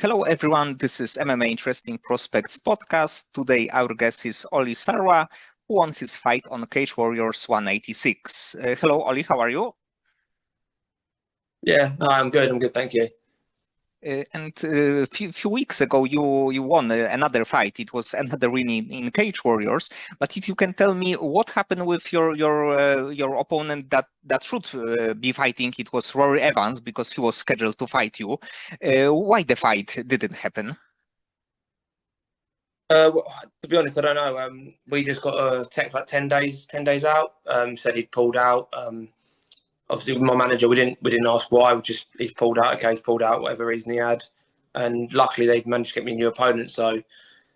Hello, everyone. This is MMA Interesting Prospects podcast. Today, our guest is Ollie Sarwa, who won his fight on Cage Warriors 186. Hello, Ollie. How are you? Yeah, no, I'm good. I'm good. Thank you. And a few weeks ago, you won another fight. It was another win in Cage Warriors. But if you can tell me what happened with your opponent that should be fighting, it was Rory Evans because he was scheduled to fight you. Why the fight didn't happen? Well, to be honest, I don't know. We just got a text like 10 days out. Said he'd pulled out. Obviously, with my manager, we didn't ask why. He's pulled out. Okay, he's pulled out. Whatever reason he had, and luckily they managed to get me a new opponent. So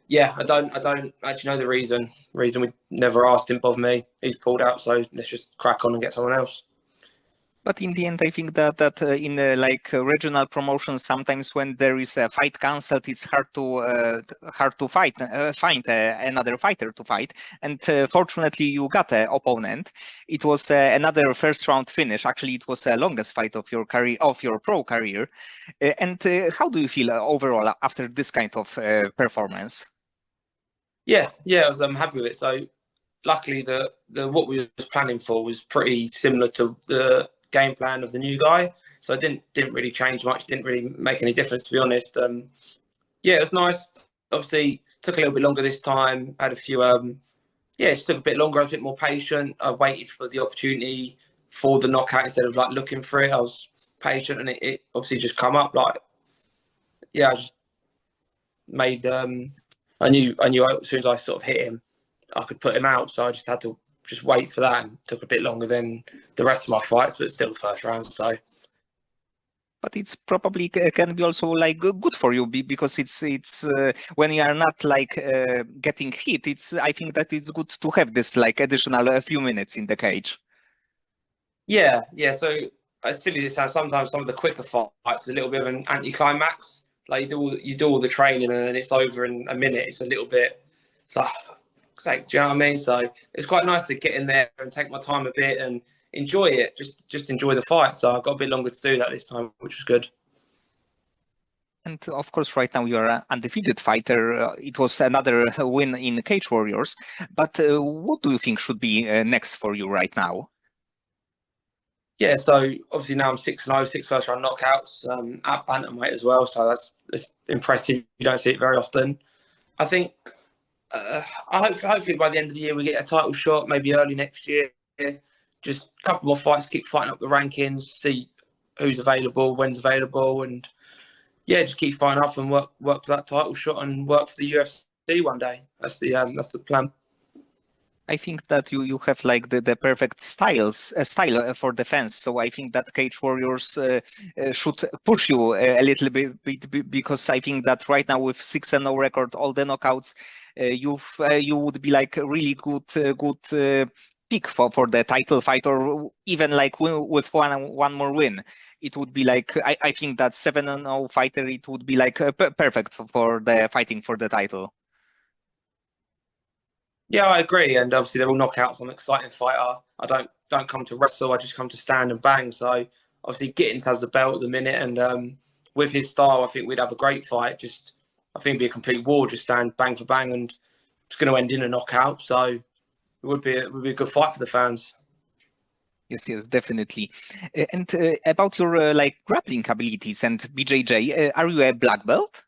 yeah, I don't actually know the reason. Reason we never asked, didn't bother me. He's pulled out, so let's just crack on and get someone else. But in the end, I think that in regional promotions, sometimes when there is a fight cancelled, it's hard to find another fighter to fight. And fortunately, you got an opponent. It was another first round finish. Actually, it was the longest fight of your career, of your pro career. And how do you feel overall after this kind of performance? Yeah, I'm happy with it. So luckily, the what we was planning for was pretty similar to the game plan of the new guy. So it didn't really change much. Didn't really make any difference, to be honest. Yeah, it was nice. Obviously, took a little bit longer this time. Had a few. Yeah, it just took a bit longer. I was a bit more patient. I waited for the opportunity for the knockout instead of like looking for it. I was patient, and it obviously just come up. Like, yeah, I just made. I knew as soon as I sort of hit him, I could put him out. So I just had to just wait for that, and took a bit longer than the rest of my fights, but still first round. So But it's probably can be also like good for you because it's when you are not getting hit. I think that it's good to have this like additional few minutes in the cage. yeah. So as silly as it sounds, sometimes some of the quicker fights is a little bit of an anticlimax. Like you do all the training and then it's over in a minute. It's a little bit. It's like, do you know what I mean? So it's quite nice to get in there and take my time a bit and enjoy it. Just enjoy the fight. So I've got a bit longer to do that this time, which was good. And of course, right now you're an undefeated fighter. It was another win in Cage Warriors. But what do you think should be next for you right now? Yeah, so obviously now I'm 6-0, six first round knockouts at bantamweight as well. So that's impressive. You don't see it very often. I think hopefully by the end of the year we get a title shot, maybe early next year. Just a couple more fights, keep fighting up the rankings, see who's available, when's available, and yeah, just keep fighting up and work for that title shot and work for the UFC one day. That's the plan. I think that you have like the perfect style for defense. So I think that Cage Warriors should push you a little bit because I think that right now with 6-0 record, all the knockouts, you would be like a really good pick for the title fight, or even like with one more win. It would be like I think that 7-0 fighter. It would be like perfect for the fighting for the title. Yeah, I agree. And obviously they're all knockouts. I'm an exciting fighter. I don't come to wrestle. I just come to stand and bang. So obviously Gittins has the belt at the minute, and with his style, I think we'd have a great fight. Just I think it'd be a complete war. Just stand bang for bang, and it's going to end in a knockout. So it would be a good fight for the fans. Yes, definitely. And about your like grappling abilities and BJJ, are you a black belt?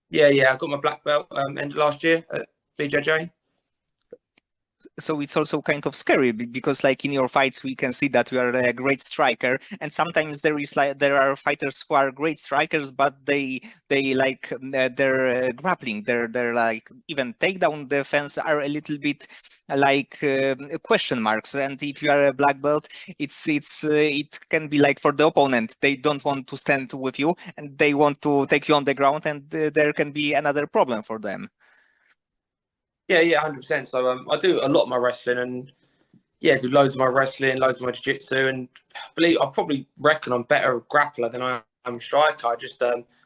Yeah. I got my black belt end of last year at BJJ. So it's also kind of scary because like in your fights we can see that you are a great striker, and sometimes there are fighters who are great strikers but they like their grappling, their like even takedown defense are a little bit like question marks. And if you are a black belt, it can be like for the opponent, they don't want to stand with you and they want to take you on the ground, and there can be another problem for them. Yeah, 100%. So I do a lot of my wrestling, and yeah, do loads of my wrestling, loads of my jiu-jitsu, and I probably reckon I'm better a grappler than I am a striker. I just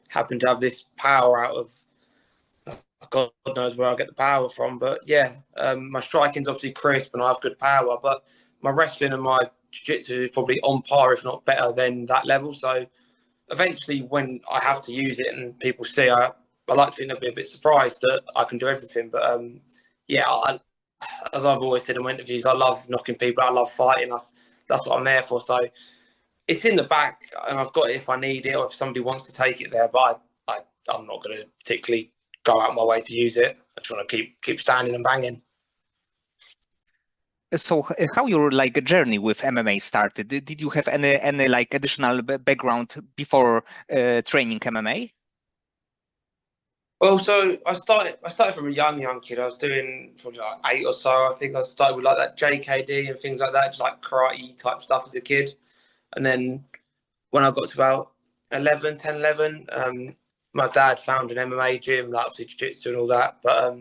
happen to have this power out of God knows where I get the power from. But yeah, my striking's obviously crisp and I have good power, but my wrestling and my jiu-jitsu is probably on par, if not better than that level. So eventually when I have to use it and people see, I like to think they'll be a bit surprised that I can do everything. But yeah, as I've always said in my interviews, I love knocking people. I love fighting. That's what I'm there for. So it's in the back, and I've got it if I need it or if somebody wants to take it there. But I'm not going to particularly go out my way to use it. I just want to keep standing and banging. So how your like journey with MMA started? Did you have any like additional background before training MMA? Well, so I started from a young kid. I was doing probably like 8 or so. I think I started with like that JKD and things like that, just like karate type stuff as a kid. And then when I got to about 11, 10, 11, my dad found an MMA gym, like obviously jiu-jitsu and all that. But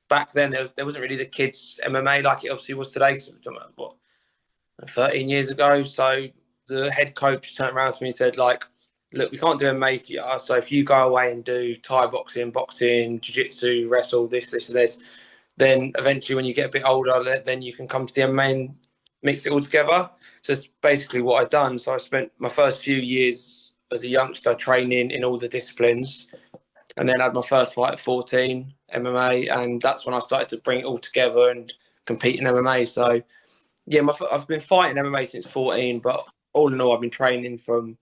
back then there wasn't really the kids MMA like it obviously was today. Cause what 13 years ago. So the head coach turned around to me and said, like, look, we can't do MMA for you. So if you go away and do Thai boxing, jiu-jitsu, wrestle, this, and this, then eventually when you get a bit older, then you can come to the MMA and mix it all together. So it's basically what I've done. So I spent my first few years as a youngster training in all the disciplines, and then had my first fight at 14, MMA, and that's when I started to bring it all together and compete in MMA. So yeah, I've been fighting MMA since 14, but all in all, I've been training from,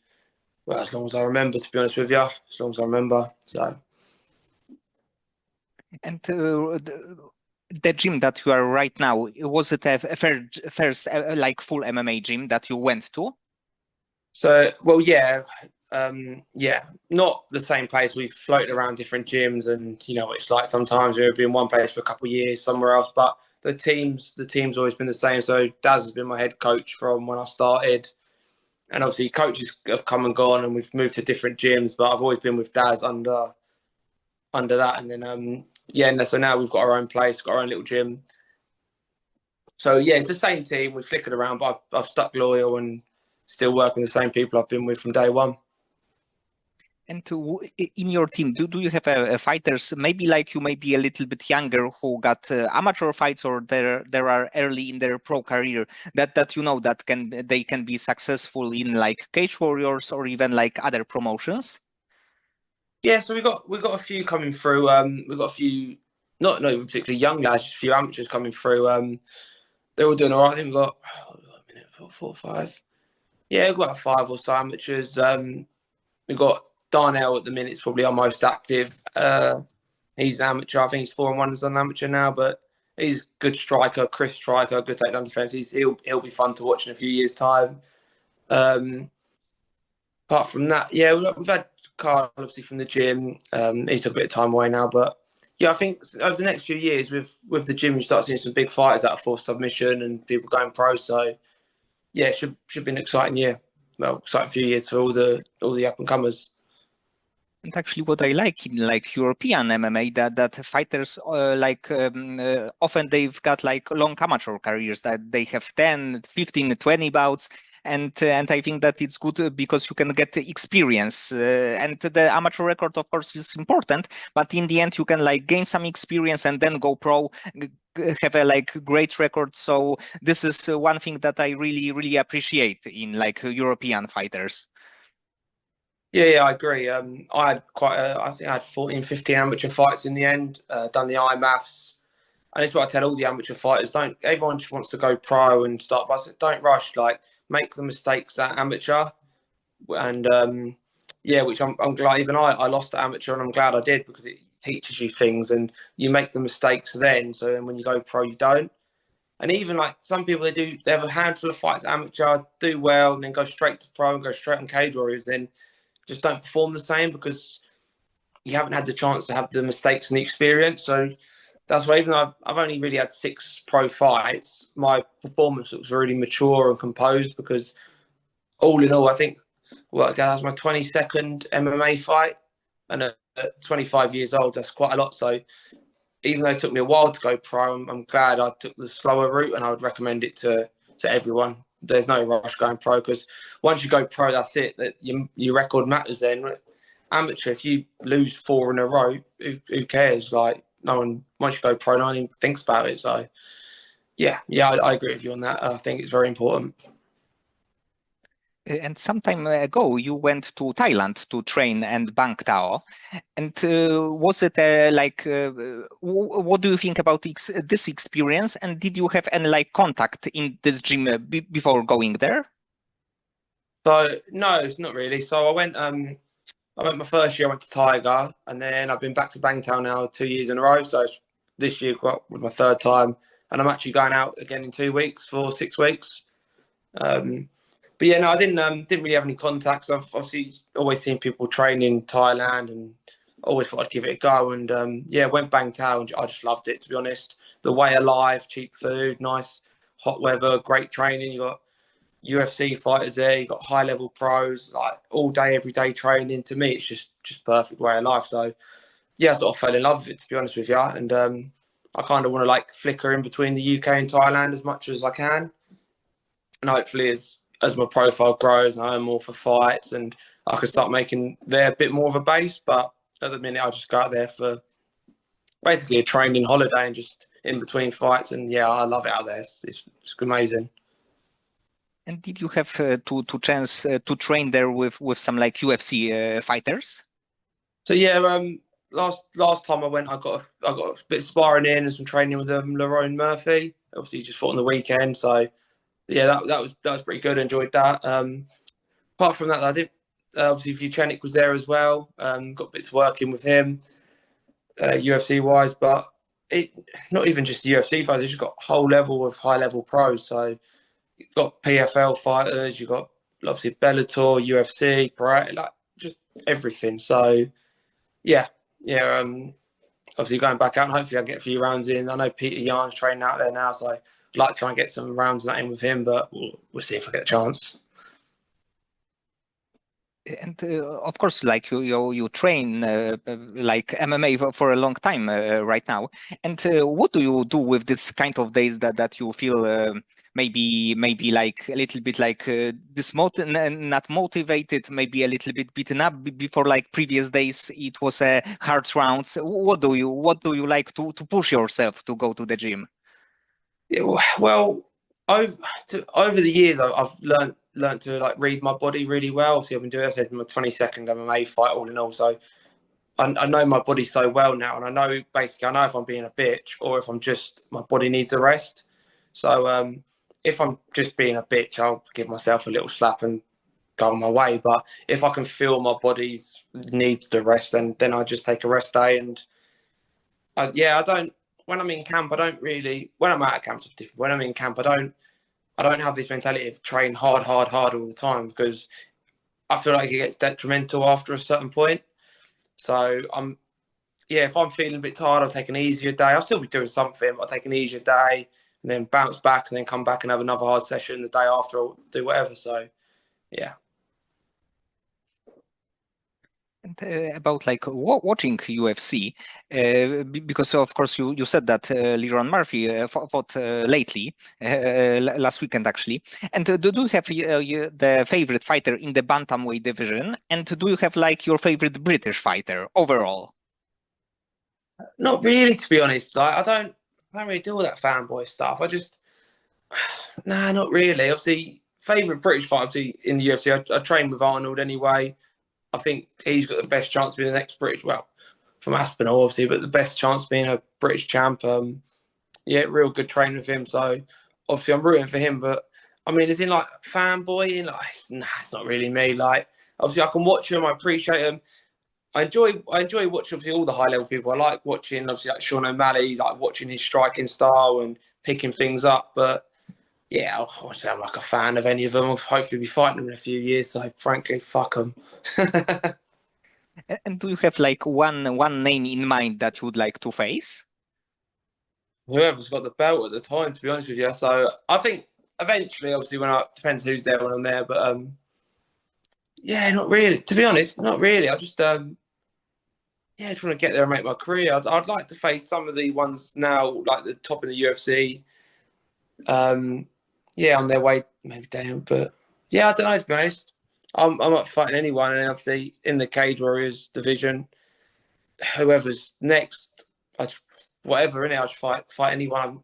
well, as long as I remember, to be honest with you, as long as I remember. So, And the gym that you are right now, was it a first like full MMA gym that you went to? well, yeah, yeah, not the same place. We've floated around different gyms, and you know, it's like sometimes we've been in one place for a couple of years, somewhere else. But the team's always been the same. So Daz has been my head coach from when I started, and obviously coaches have come and gone, and we've moved to different gyms. But I've always been with Daz under that, and then yeah, so now we've got our own place, got our own little gym. So yeah, it's the same team. We've flickered around, but I've stuck loyal and still working with the same people I've been with from day one. And in your team, do you have fighters, maybe like you, maybe a little bit younger, who got amateur fights or there are early in their pro career that you know that they can be successful in like Cage Warriors or even like other promotions? Yeah, so we got a few coming through. We've got a few, not even particularly young guys, just a few amateurs coming through. They're all doing all right. I think we've got a minute, four, five. Yeah, we've got 5 or so amateurs. We've got Darnell at the minute. It's probably our most active. He's an amateur. I think he's 4-1 as an amateur now, but he's a good striker, crisp striker, good takedown defense. He'll be fun to watch in a few years' time. Um, Apart from that, yeah, we've had Carl obviously from the gym. He took a bit of time away now, but yeah, I think over the next few years with the gym, you start seeing some big fighters out of forced submission and people going pro. So yeah, it should be an exciting year. Well, exciting few years for all the up and comers. And actually, what I like in like European MMA that fighters often they've got like long amateur careers that they have 10, 15, 20 bouts. And I think that it's good because you can get experience and the amateur record, of course, is important. But in the end, you can like gain some experience and then go pro, have a like great record. So this is one thing that I really appreciate in like European fighters. Yeah, I agree. I had I think I had 14, 15 amateur fights in the end. Done the IMAFs, and it's what I tell all the amateur fighters: don't. Everyone just wants to go pro and start, but I said, don't rush. Like, make the mistakes at amateur, and yeah, which I'm glad. Even I lost at amateur, and I'm glad I did because it teaches you things, and you make the mistakes then. So then when you go pro, you don't. And even like some people, they have a handful of fights at amateur, do well, and then go straight to pro and go straight on Cage Warriors. Then just don't perform the same because you haven't had the chance to have the mistakes and the experience. So that's why even though I've only really had 6 pro fights, my performance looks really mature and composed because all in all, I think, well, that was my 22nd MMA fight. And at 25 years old, that's quite a lot. So even though it took me a while to go pro, I'm glad I took the slower route, and I would recommend it to everyone. There's no rush going pro because once you go pro, that's it. That your record matters then. Amateur, if you lose 4 in a row, who cares? Like, no one, once you go pro, no one even thinks about it. So yeah, I agree with you on that. I think it's very important. And some time ago, you went to Thailand to train and Bangtao. And was it what do you think about this experience? And did you have any like contact in this gym before going there? So no, it's not really. So I went my first year. I went to Tiger, and then I've been back to Bangtao now 2 years in a row. So this year got with my third time, and I'm actually going out again in 2 weeks for 6 weeks. Um, but yeah, no, I didn't really have any contacts. I've obviously always seen people train in Thailand, and always thought I'd give it a go. And yeah, went Bangtao, and I just loved it. To be honest, the way of life, cheap food, nice hot weather, great training. You got UFC fighters there. You got high level pros, like all day, every day training. To me, it's just perfect way of life. So yeah, I sort of fell in love with it, to be honest with you. And I kind of want to like flicker in between the UK and Thailand as much as I can, and hopefully as my profile grows and I earn more for fights, and I can start making there a bit more of a base. But at the minute, I just go out there for basically a training holiday and just in between fights. And yeah, I love it out there. It's amazing. And did you have to chance to train there with some like UFC fighters? So yeah, last time I went, I got a bit of sparring in and some training with Lerone Murphy. Obviously, he just fought on the weekend, so yeah, that was pretty good. Enjoyed that. Apart from that, I did obviously Vucenic was there as well. Got bits working with him, UFC wise, but it not even just UFC fighters. It's just got a whole level of high level pros. So you've got PFL fighters, you've got obviously Bellator, UFC, like just everything. So yeah, yeah. Obviously going back out, and hopefully I get a few rounds in. I know Peter Yarn's training out there now, so I'd like to try and get some rounds of that in with him, but we'll see if I get a chance. And of course, like you train like MMA for a long time right now. And what do you do with this kind of days that you feel maybe like a little bit like not motivated, maybe a little bit beaten up before like previous days it was a hard rounds. What do you like to push yourself to go to the gym? Yeah, well, over over the years, I've learned to like read my body really well. Obviously, I've been doing. I said my 22nd MMA fight all in all, so I know my body so well now, and I know basically I know if I'm being a bitch or if I'm just my body needs a rest. So if I'm just being a bitch, I'll give myself a little slap and go on my way. But if I can feel my body's needs the rest, then I just take a rest day. And yeah, I don't. When I'm in camp, I don't really. When I'm out of camp, it's different. When I'm in camp, I don't have this mentality of train hard, hard, hard all the time, because I feel like it gets detrimental after a certain point. So yeah, if I'm feeling a bit tired, I'll take an easier day. I'll still be doing something, but I'll take an easier day and then bounce back and then come back and have another hard session the day after or do whatever. So yeah. And about like watching UFC, because of course you said that Leron Murphy fought lately, last weekend actually. And do you have the favorite fighter in the bantamweight division? And do you have like your favorite British fighter overall? Not really, to be honest. Like I don't really do all that fanboy stuff. I just nah, not really. Obviously, favourite British fighter obviously in the UFC. I train with Arnold anyway. I think he's got the best chance of being the next British. Well, from Aspinall, obviously, but the best chance of being a British champ. Yeah, real good training with him. So obviously, I'm rooting for him. But I mean, is in like fanboying? Like, nah, it's not really me. Like, obviously, I can watch him. I appreciate him. I enjoy watching obviously all the high level people. I like watching obviously like Sean O'Malley, like watching his striking style and picking things up. But yeah, I won't say I'm like a fan of any of them. I'll hopefully be fighting them in a few years. So frankly, fuck them. And do you have like one name in mind that you would like to face? Whoever's got the belt at the time, to be honest with you. So I think eventually, obviously, when I depends who's there when I'm there. But yeah, not really. To be honest, not really. I just yeah, just want to get there and make my career. I'd like to face some of the ones now, like the top in the UFC. Um, yeah, on their way maybe down, but yeah, I don't know. To be honest, I'm not fighting anyone, and obviously in the Cage Warriors division, whoever's next, I just, whatever in it, I just fight anyone.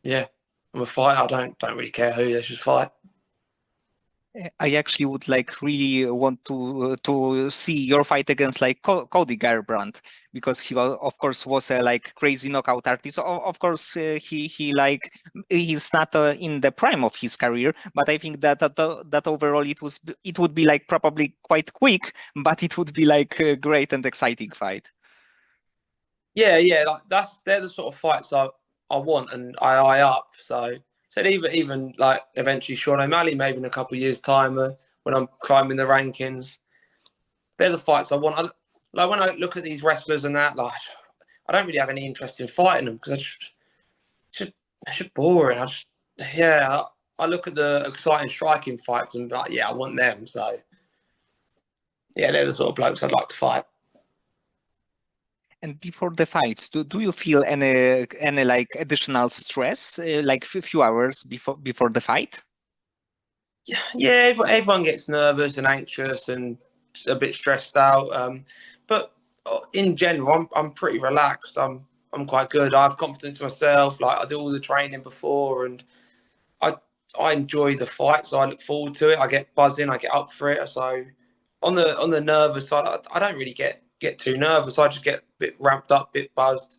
Yeah, I'm a fighter. I don't really care who. Let's just fight. I actually would like really want to see your fight against like Cody Garbrandt, because he of course was a like crazy knockout artist. Of course, he like he's not in the prime of his career, but I think that overall it would be like probably quite quick, but it would be like a great and exciting fight. Yeah, yeah, like they're the sort of fights I want and I eye up. So said even like eventually Sean O'Malley maybe in a couple of years' time when I'm climbing the rankings, they're the fights I want. Like when I look at these wrestlers and that, like I don't really have any interest in fighting them because it's just boring. Yeah, I look at the exciting striking fights and be like, yeah, I want them. So yeah, they're the sort of blokes I'd like to fight. And before the fights, do you feel any like additional stress, like few hours before the fight? Yeah, everyone gets nervous and anxious and a bit stressed out. But in general, I'm pretty relaxed. I'm quite good. I have confidence in myself. Like I do all the training before, and I I enjoy the fight, so I look forward to it. I get buzzing. I get up for it. So on the nervous side, I don't really get too nervous. I just get a bit ramped up, a bit buzzed.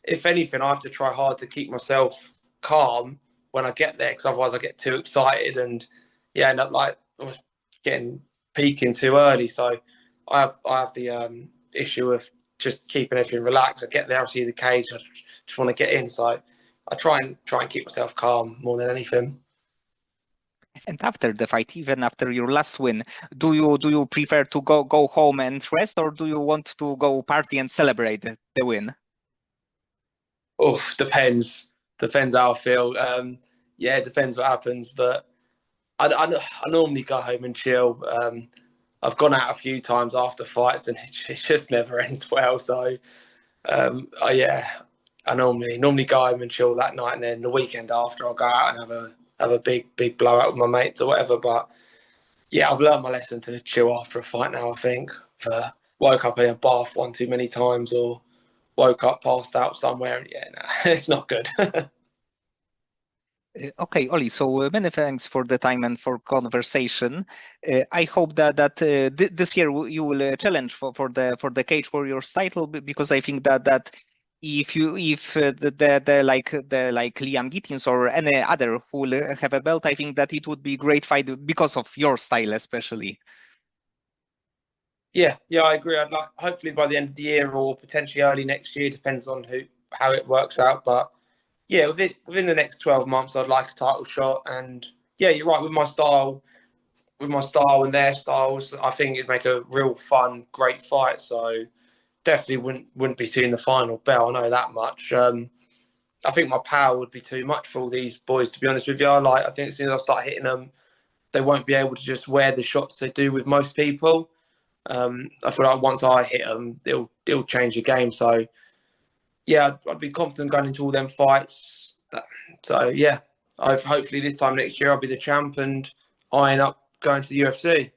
If anything, I have to try hard to keep myself calm when I get there, because otherwise I get too excited and yeah, end up like almost getting peaking too early. So I have the issue of just keeping everything relaxed. I get there, I see the cage, I just want to get in. So I try and keep myself calm more than anything. And after the fight, even after your last win, do you prefer to go home and rest, or do you want to go party and celebrate the win? Oh, depends how I feel. Yeah, it depends what happens, but I normally go home and chill. I've gone out a few times after fights, and it just never ends well. So yeah, I normally go home and chill that night, and then the weekend after I'll go out and have a big blowout with my mates or whatever. But yeah, I've learned my lesson to chill after a fight now. I think woke up in a bath one too many times or woke up passed out somewhere, and yeah, nah, it's not good. Okay, Oli, so many thanks for the time and for conversation. I hope that this year you will challenge for the Cage Warriors title, because I think that if the like Liam Gittins or any other who will have a belt, I think that it would be great fight because of your style especially. Yeah, yeah, I agree. I'd like hopefully by the end of the year or potentially early next year, depends on who how it works out. But yeah, within the next 12 months, I'd like a title shot. And yeah, you're right with my style and their styles. I think it'd make a real fun, great fight. So definitely wouldn't be seeing the final bell. I know that much. I think my power would be too much for all these boys. To be honest with you, like I think as soon as I start hitting them, they won't be able to just wear the shots they do with most people. I feel like once I hit them, it'll change the game. So yeah, I'd be confident going into all them fights. So yeah, hopefully this time next year I'll be the champ and eyeing up going to the UFC.